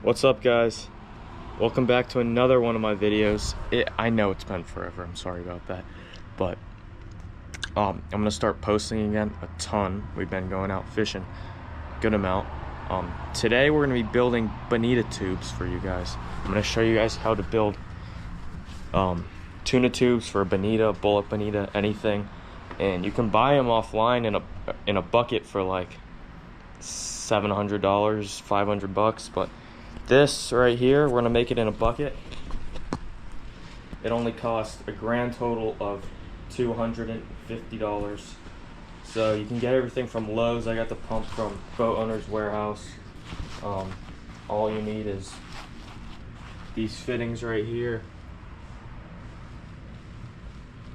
What's up, guys? Welcome back to another one of my videos. I know it's been forever, I'm sorry about that, but I'm gonna start posting again a ton. We've been going out fishing a good amount. Today we're gonna be building bonita tubes for you guys. I'm gonna show you guys how to build tuna tubes for a bonita, bullet bonita, anything, and you can buy them offline in a bucket for like $700, $500, but this right here, we're gonna make it in a bucket. It only costs a grand total of $250. So you can get everything from Lowe's. I got the pump from Boat Owner's Warehouse. All you need is these fittings right here.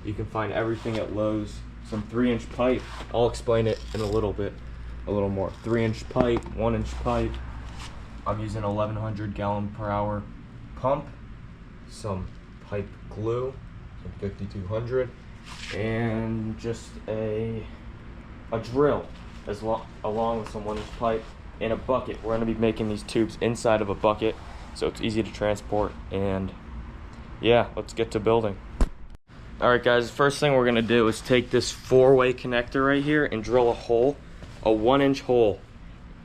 You can find everything at Lowe's. Some 3-inch pipe. I'll explain it in a little more. 3-inch pipe, 1-inch pipe. I'm using 1100 gallon per hour pump, some pipe glue, some 5200, and just a drill along with some 1-inch pipe and a bucket. We're going to be making these tubes inside of a bucket so it's easy to transport, and yeah, let's get to building. Alright guys, the first thing we're going to do is take this 4-way connector right here and drill a 1-inch hole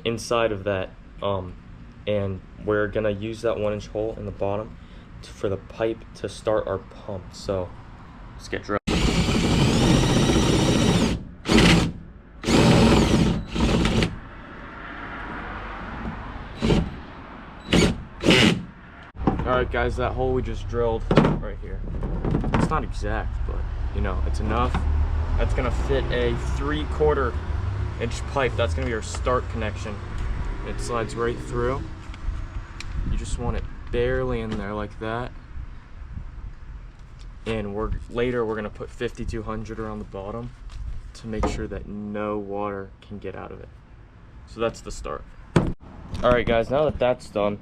inside of that, and we're going to use that 1-inch hole in the bottom for the pipe to start our pump. So let's get drilled. Alright guys, that hole we just drilled right here, it's not exact, but you know, it's enough. That's gonna fit a 3/4 inch pipe. That's gonna be our start connection. It slides right through. You just want it barely in there like that. And later we're gonna put 5200 around the bottom to make sure that no water can get out of it. So that's the start. Alright guys, now that that's done,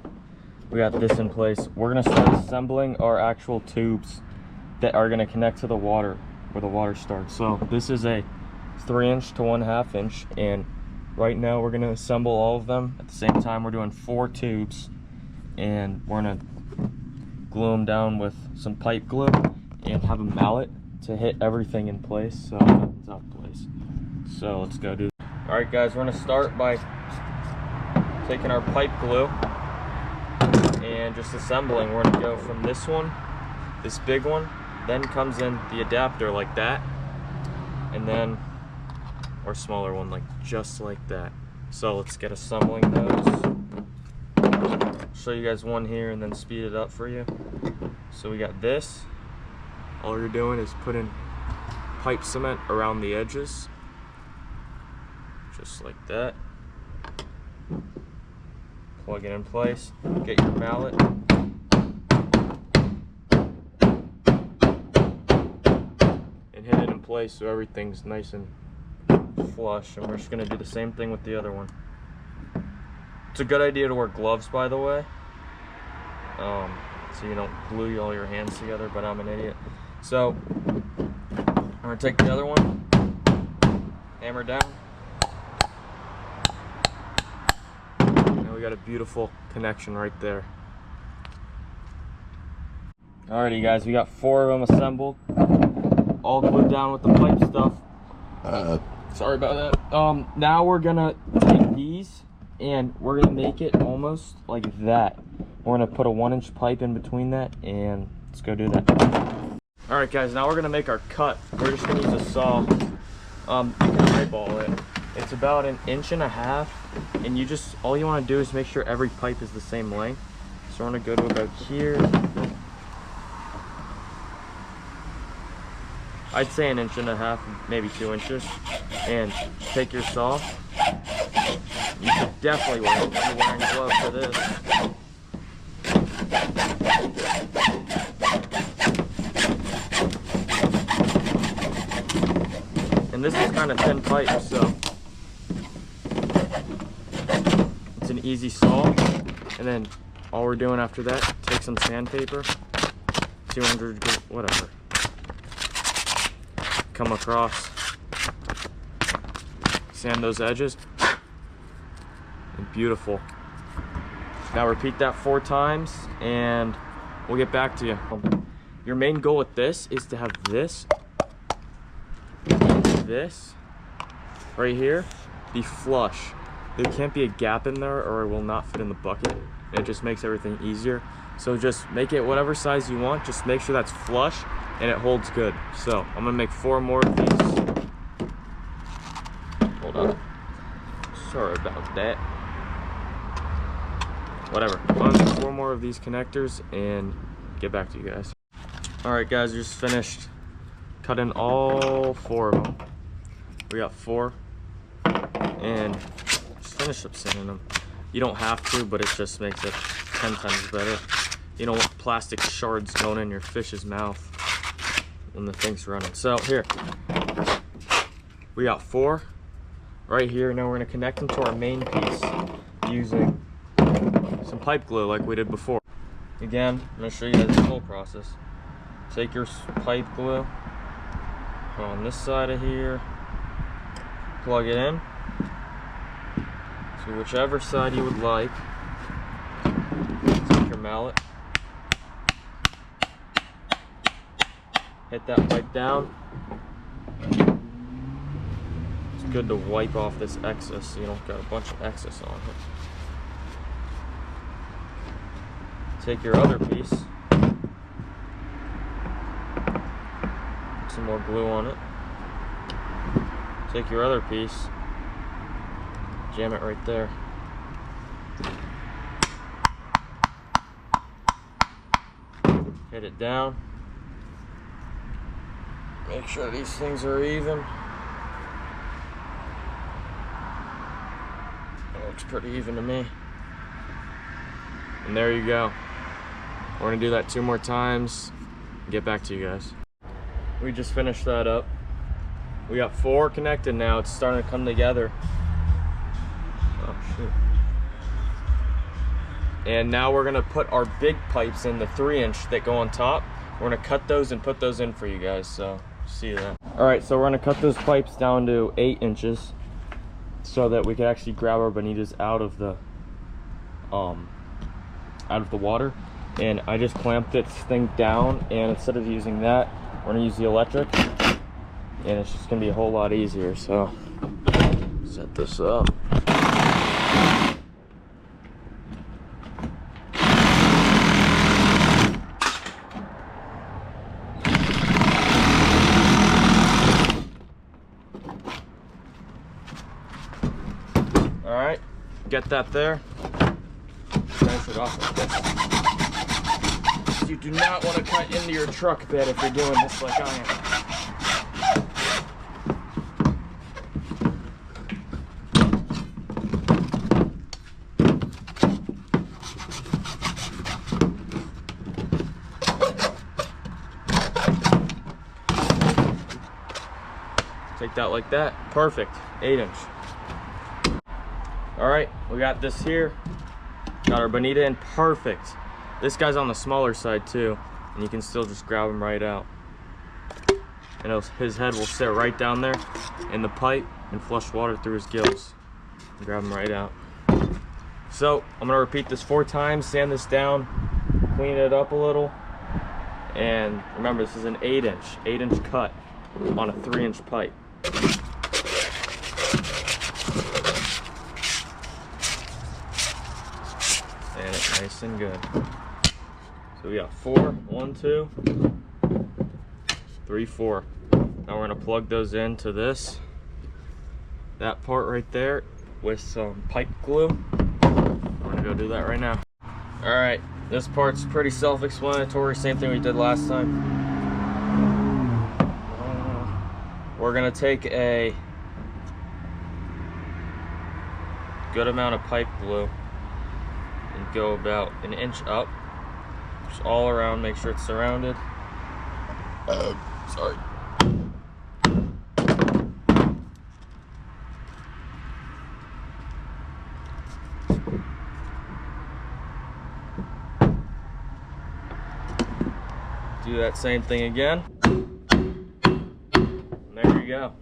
we got this in place. We're gonna start assembling our actual tubes that are gonna connect to the water, where the water starts. So this is a 3-inch to 1/2 inch, and right now we're gonna assemble all of them at the same time. We're doing 4 tubes, and we're gonna glue them down with some pipe glue and have a mallet to hit everything in place so nothing's out of place. So let's go do that. Alright guys, we're gonna start by taking our pipe glue and just assembling. We're gonna go from this one, this big one, then comes in the adapter like that, and then our smaller one like just like that. So let's get assembling those. Show you guys one here and then speed it up for you. So we got this. All you're doing is putting pipe cement around the edges, just like that. Plug it in place, get your mallet, and hit it in place so everything's nice and flush. And we're just gonna do the same thing with the other one. It's a good idea to wear gloves, by the way, so you don't glue all your hands together, but I'm an idiot. So I'm gonna take the other one, hammer down, and we got a beautiful connection right there. Alrighty guys, we got 4 of them assembled, all glued down with the pipe stuff. Sorry about that. Now we're gonna take these and we're gonna make it almost like that. We're gonna put a 1-inch pipe in between that, and let's go do that. Alright guys, now we're gonna make our cut. We're just gonna use a saw. You can eyeball it. It's about 1.5 inches, and all you wanna do is make sure every pipe is the same length. So we're gonna go to about here. I'd say 1.5 inches, maybe 2 inches, and take your saw. You should definitely be wearing gloves for this. And this is kind of thin pipe, so it's an easy saw. And then all we're doing after that, take some sandpaper, 200, whatever. Come across, sand those edges, and beautiful. Now repeat that 4 times and we'll get back to you. Your main goal with this is to have this right here be flush. There can't be a gap in there or it will not fit in the bucket. It just makes everything easier. So just make it whatever size you want, just make sure that's flush and it holds good. So I'm gonna make 4 more of these. Hold on. Sorry about that. Whatever. I'm gonna make 4 more of these connectors and get back to you guys. Alright guys, we just finished cutting all 4 of them. We got 4 and just finished up sanding them. You don't have to, but it just makes it 10 times better. You don't want plastic shards going in your fish's mouth when the thing's running. So here, we got 4 right here. Now we're gonna connect them to our main piece using some pipe glue like we did before. Again, I'm gonna show you guys the whole process. Take your pipe glue on this side of here, plug it in to whichever side you would like. Take your mallet, hit that pipe down. It's good to wipe off this excess so you don't got a bunch of excess on it. Take your other piece, put some more glue on it. Take your other piece, jam it right there. Hit it down. Make sure these things are even. It looks pretty even to me. And there you go. We're gonna do that 2 more times and get back to you guys. We just finished that up. We got 4 connected now. It's starting to come together. Oh shoot. And now we're gonna put our big pipes in, the 3-inch that go on top. We're gonna cut those and put those in for you guys, so see that. All right, so we're gonna cut those pipes down to 8 inches so that we can actually grab our bonitas out of the water. And I just clamped this thing down, and instead of using that, we're gonna use the electric, and it's just gonna be a whole lot easier. So set this up. All right, get that there. Finish it off like this. You do not want to cut into your truck bed if you're doing this like I am. Take that like that. Perfect. 8-inch. All right, we got this here. Got our bonita in. Perfect. This guy's on the smaller side too, and you can still just grab him right out. And his head will sit right down there in the pipe and flush water through his gills. Grab him right out. So I'm gonna repeat this 4 times, sand this down, clean it up a little, and remember this is an 8-inch cut on a 3-inch pipe. Sand it nice and good. So we got 4, 1, 2, 3, 4. Now we're gonna plug those into that part right there with some pipe glue. We're gonna go do that right now. All right, this part's pretty self-explanatory, same thing we did last time. We're gonna take a good amount of pipe glue and go about 1 inch up. Just all around, make sure it's surrounded. Sorry. Do that same thing again. And there you go.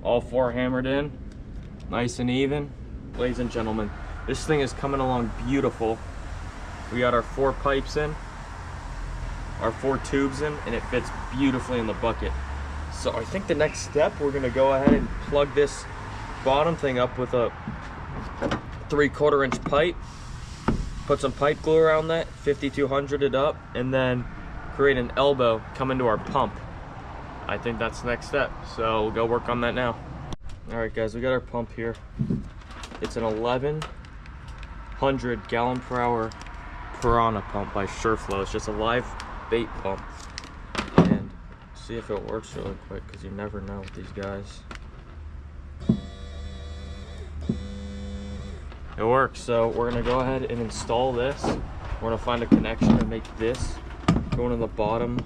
All 4 hammered in, nice and even. Ladies and gentlemen, This thing is coming along beautiful. We got our 4 pipes in, our 4 tubes in, and it fits beautifully in the bucket. So I think the next step, we're gonna go ahead and plug this bottom thing up with a 3/4 inch pipe, put some pipe glue around that, 5200 it up, and then create an elbow come into our pump. I think that's the next step, so we'll go work on that now. All right guys, we got our pump here. It's an 1100 gallon per hour piranha pump by Sureflow. It's just a live bait pump. And see if it works really quick, because you never know with these guys. It works, so we're gonna go ahead and install this. We're gonna find a connection and make this go into the bottom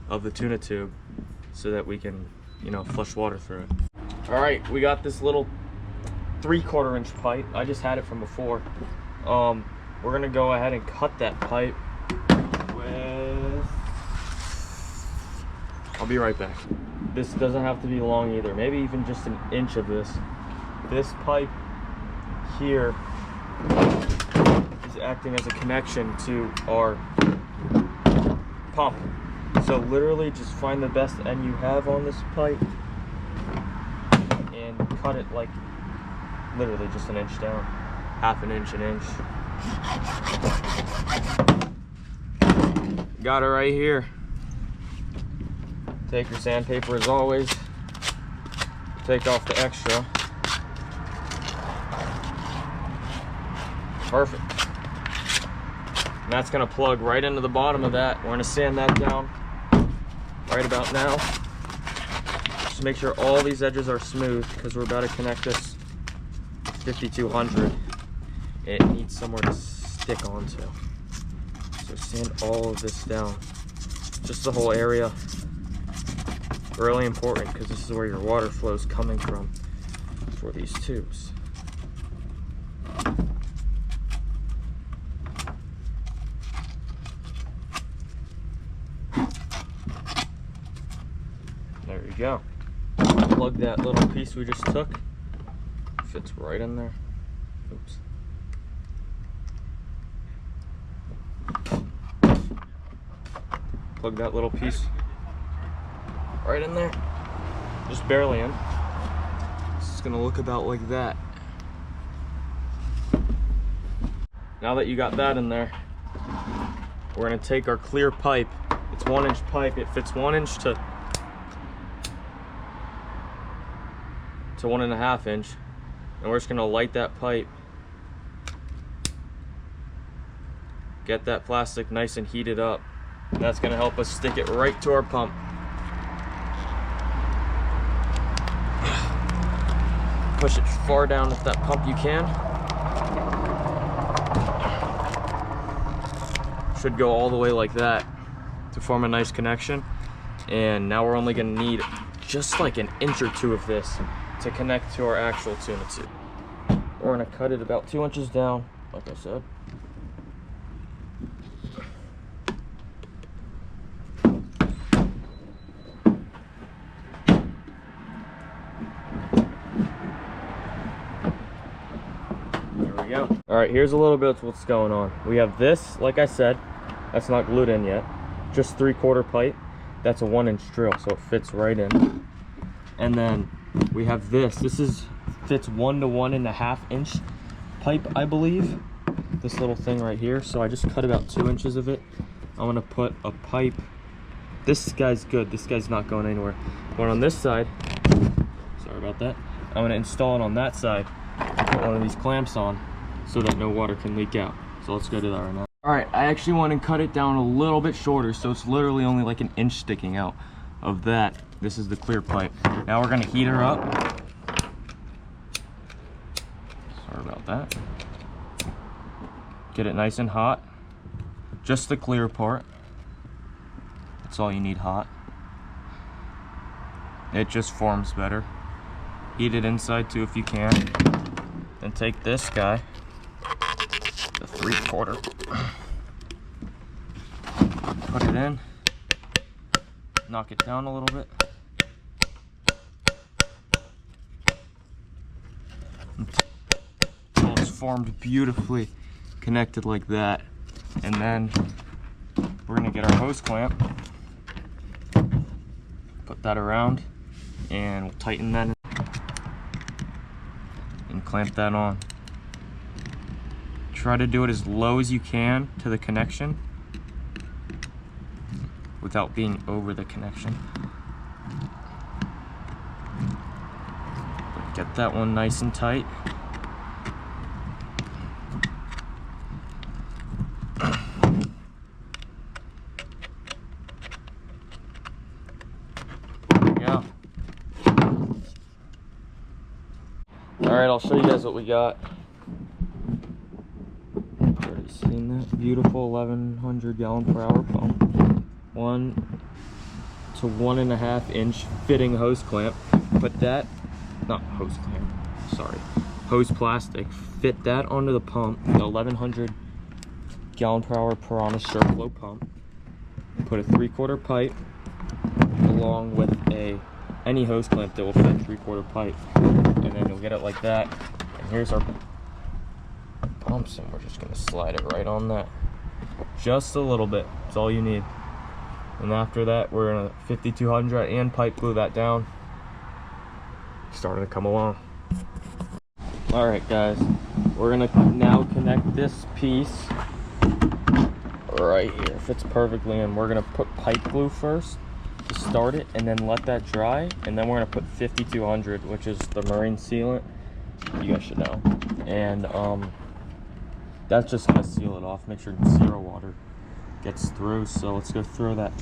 of the tuna tube so that we can, you know, flush water through it. All right, we got this little 3/4 inch pipe. I just had it from before. We're gonna go ahead and cut that pipe with, I'll be right back. This doesn't have to be long either, maybe even just an inch of this. This pipe here is acting as a connection to our pump. So literally just find the best end you have on this pipe and cut it like literally just an inch down, half an inch, an inch. Got it right here. Take your sandpaper as always, take off the extra. Perfect. And that's gonna plug right into the bottom of that. We're gonna sand that down right about now. Just make sure all these edges are smooth, because we're about to connect this 5200. It needs somewhere to stick onto. So sand all of this down. Just the whole area. Really important, because this is where your water flow is coming from for these tubes. There you go. Plug that little piece we just took. Fits right in there. Oops. Plug that little piece right in there. Just barely in. It's just gonna look about like that. Now that you got that in there, we're gonna take our clear pipe. It's 1 inch pipe. It fits 1 inch to 1.5 inch. And we're just gonna light that pipe. Get that plastic nice and heated up. And that's gonna help us stick it right to our pump. Push it far down with that pump you can. Should go all the way like that to form a nice connection. And now we're only gonna need just like an inch or 2 of this to connect to our actual tuna tube. We're gonna cut it about 2 inches down, like I said. There we go. All right, here's a little bit of what's going on. We have this, like I said, that's not glued in yet. Just 3/4 pipe. That's a 1 inch drill, so it fits right in. And then we have this. This fits 1 to 1.5 inch pipe, I believe. This little thing right here. So I just cut about 2 inches of it. I'm gonna put a pipe. This guy's good. This guy's not going anywhere. But on this side, sorry about that. I'm gonna install it on that side. Put one of these clamps on so that no water can leak out. So let's go do that right now. All right, I actually want to cut it down a little bit shorter, so it's literally only like an inch sticking out of that. This is the clear pipe. Now we're gonna heat her up. Sorry about that. Get it nice and hot. Just the clear part. That's all you need hot. It just forms better. Heat it inside too if you can. Then take this guy, the 3/4. Put it in. Knock it down a little bit. Until it's formed beautifully connected like that. And then we're gonna get our hose clamp, put that around, and we'll tighten that in and clamp that on. Try to do it as low as you can to the connection without being over the connection. But get that one nice and tight. Alright, I'll show you guys what we got. Already seen that beautiful 1100 gallon per hour pump. 1 to 1.5 inch fitting hose clamp. Put that, not hose clamp, sorry, hose plastic. Fit that onto the pump, the 1100 gallon per hour Piranha Surflow pump. Put a 3/4 pipe along with any hose clamp that will fit 3/4 pipe. And then you'll get it like that. And here's our pumps, and we're just gonna slide it right on that. Just a little bit, that's all you need. And after that, we're gonna 5200 and pipe glue that down. Starting to come along. All right, guys, we're gonna now connect this piece right here. Fits perfectly, and we're gonna put pipe glue first to start it, and then let that dry, and then we're gonna put 5200, which is the marine sealant. You guys should know. And that's just gonna seal it off, make sure 0 water gets through. So let's go throw that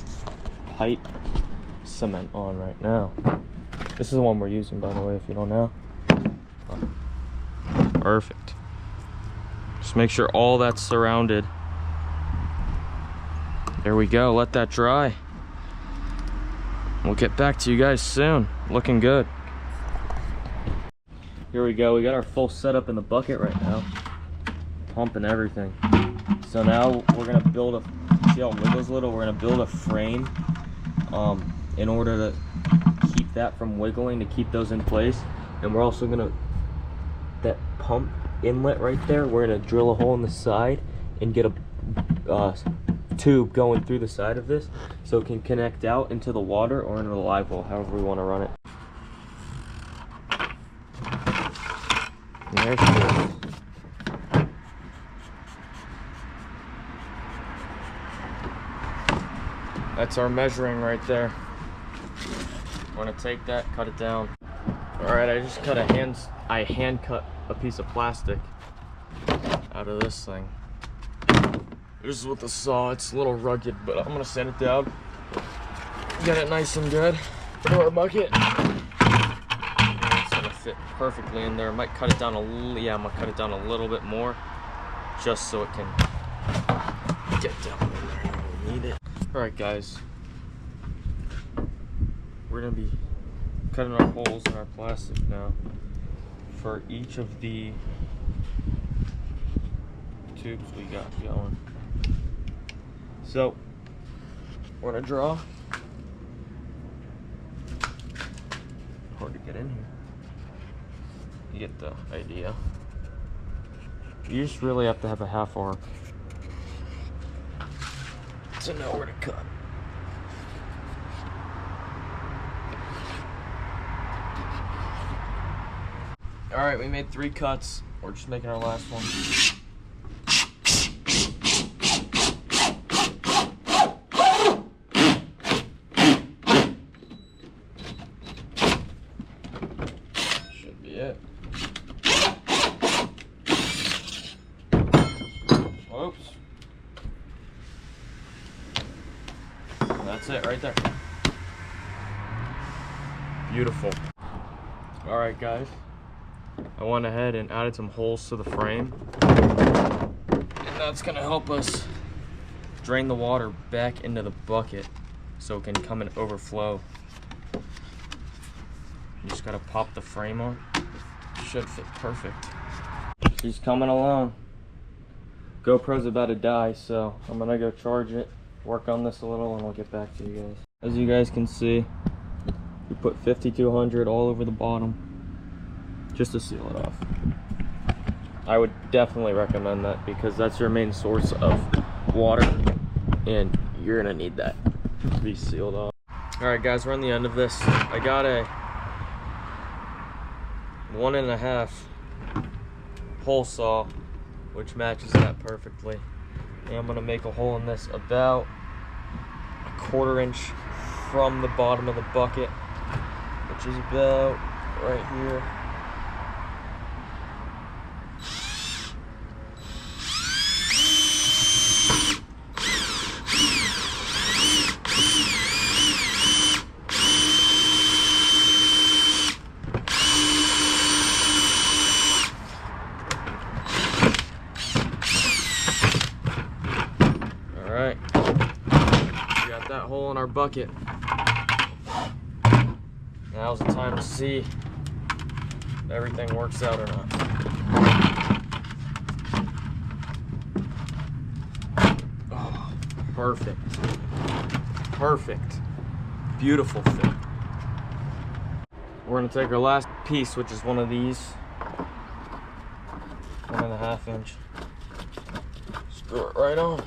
pipe cement on right now. This is the one we're using, by the way, if you don't know. Perfect. Just make sure all that's surrounded. There we go, let that dry. We'll get back to you guys soon. Looking good. Here we go, we got our full setup in the bucket right now. Pump and everything. So now we're gonna build a, see how it wiggles a little? We're gonna build a frame in order to keep that from wiggling, to keep those in place. And we're also gonna, that pump inlet right there, we're gonna drill a hole in the side and get a tube going through the side of this so it can connect out into the water or into the live well, however we want to run it. And there she is. That's our measuring right there. We're gonna take that, cut it down. All right, I just cut I hand cut a piece of plastic out of this thing. This is with the saw. It's a little rugged, but I'm gonna sand it down. Get it nice and good into our bucket. And it's gonna fit perfectly in there. I might cut it down a little. Yeah, I'm gonna cut it down a little bit more, just so it can get down in there where we need it. All right, guys. We're gonna be cutting our holes in our plastic now for each of the tubes we got going. So we're gonna draw. Hard to get in here. You get the idea. You just really have to have a half arc to know where to cut. All right, we made 3 cuts. We're just making our last one. Should be it. Oops. That's it right there. Beautiful. All right, guys. I went ahead and added some holes to the frame, and that's gonna help us drain the water back into the bucket so it can come and overflow. You just gotta pop the frame on. It should fit perfect. She's coming along. GoPro's about to die, so I'm gonna go charge it, work on this a little, and I'll get back to you guys. As you guys can see, we put 5200 all over the bottom, just to seal it off. I would definitely recommend that because that's your main source of water and you're gonna need that to be sealed off. All right guys, we're on the end of this. I got a 1.5 hole saw, which matches that perfectly. And I'm gonna make a hole in this about 1/4 inch from the bottom of the bucket, which is about right here. Alright, we got that hole in our bucket. Now's the time to see if everything works out or not. Oh, perfect. Perfect. Beautiful fit. We're gonna take our last piece, which is one of these. 1.5 inch. Screw it right on.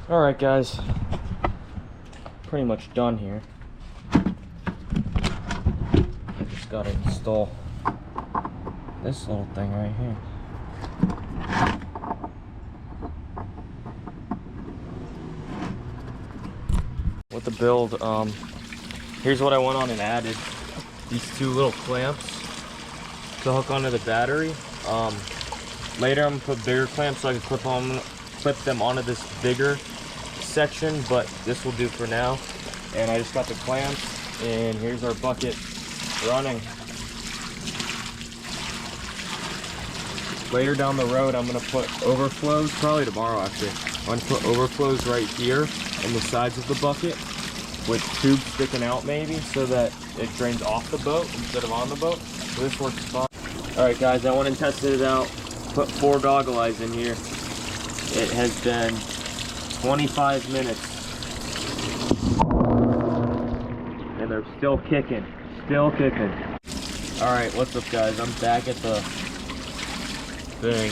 All right, guys, pretty much done here. I just gotta install this little thing right here. With the build, here's what I went on and added. These 2 little clamps to hook onto the battery. Later I'm gonna put bigger clamps so I can clip them onto this bigger section, but this will do for now. And I just got the clamps, and here's our bucket running. Later down the road, I'm gonna put overflows, probably tomorrow actually. I'm gonna put overflows right here in the sides of the bucket with tubes sticking out maybe so that it drains off the boat instead of on the boat. So this works fine. All right guys, I went and tested it out. Put 4 goggle eyes in here. It has been 25 minutes and they're still kicking. All right, what's up guys? I'm back at the thing.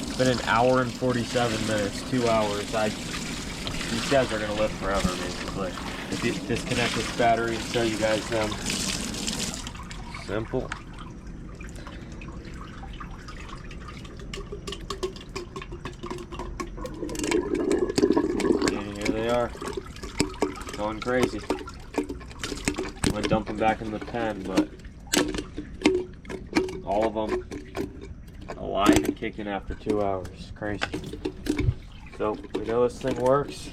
It's been 1 hour and 47 minutes, 2 hours. These guys are gonna live forever basically. If you disconnect this battery and show you guys them. Simple. They are going crazy. I'm gonna dump them back in the pen, but all of them alive and kicking after 2 hours. Crazy. So we know this thing works.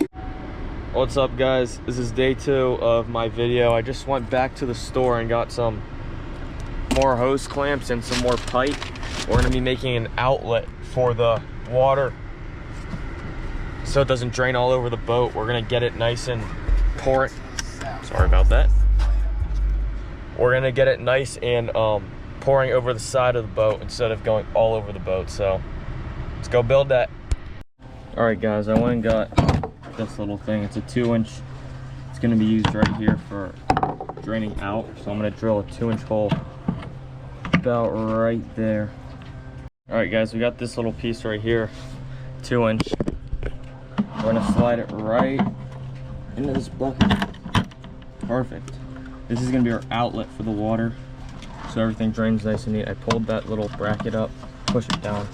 What's up guys? This is day 2 of my video. I just went back to the store and got some more hose clamps and some more pipe. We're gonna be making an outlet for the water so it doesn't drain all over the boat. We're gonna get it nice and pour it. Sorry about that. We're gonna get it nice and pouring over the side of the boat instead of going all over the boat. So let's go build that. All right guys, I went and got this little thing. It's a 2-inch. It's gonna be used right here for draining out. So I'm gonna drill a 2-inch hole about right there. All right guys, we got this little piece right here, 2-inch. We're gonna slide it right into this bucket. Perfect. This is gonna be our outlet for the water, so everything drains nice and neat. I pulled that little bracket up, push it down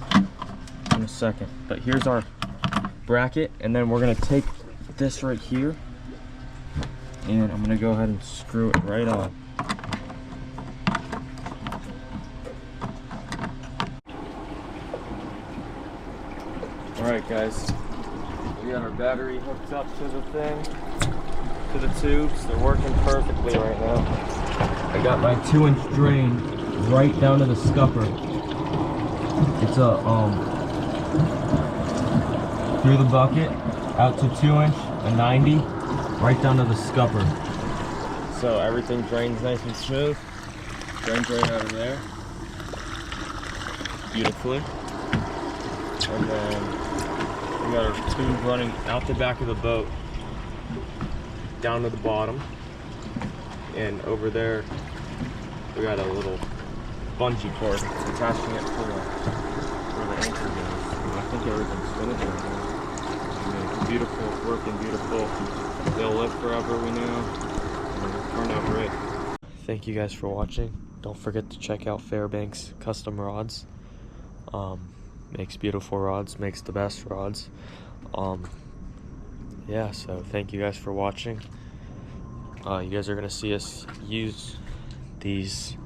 in a second. But here's our bracket, and then we're gonna take this right here, and I'm gonna go ahead and screw it right on. All right, guys. We got our battery hooked up to the thing, to the tubes. They're working perfectly right now. I got my 2-inch drain right down to the scupper. It's a through the bucket, out to 2-inch, a 90, right down to the scupper. So everything drains nice and smooth. Drains right out of there, beautifully. And then we got our tube running out the back of the boat down to the bottom, and over there we got a little bungee cord attaching it to where the anchor goes. And I think everything's finished right now. I mean, it's beautiful, it's working beautiful. They'll live forever, we know, and it turned out great. Thank you guys for watching. Don't forget to check out Fairbanks Custom Rods. Makes beautiful rods, makes the best rods. Yeah, so thank you guys for watching. You guys are gonna see us use this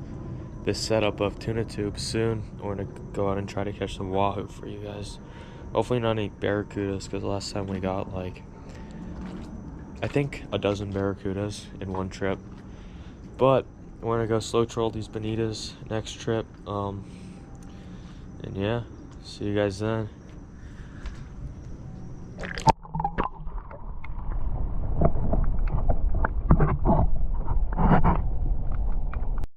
setup of tuna tubes soon. We're gonna go out and try to catch some wahoo for you guys. Hopefully not any barracudas, because last time we got like, I think a dozen barracudas in one trip. But we're gonna go slow troll these bonitas next trip. And yeah, see you guys then.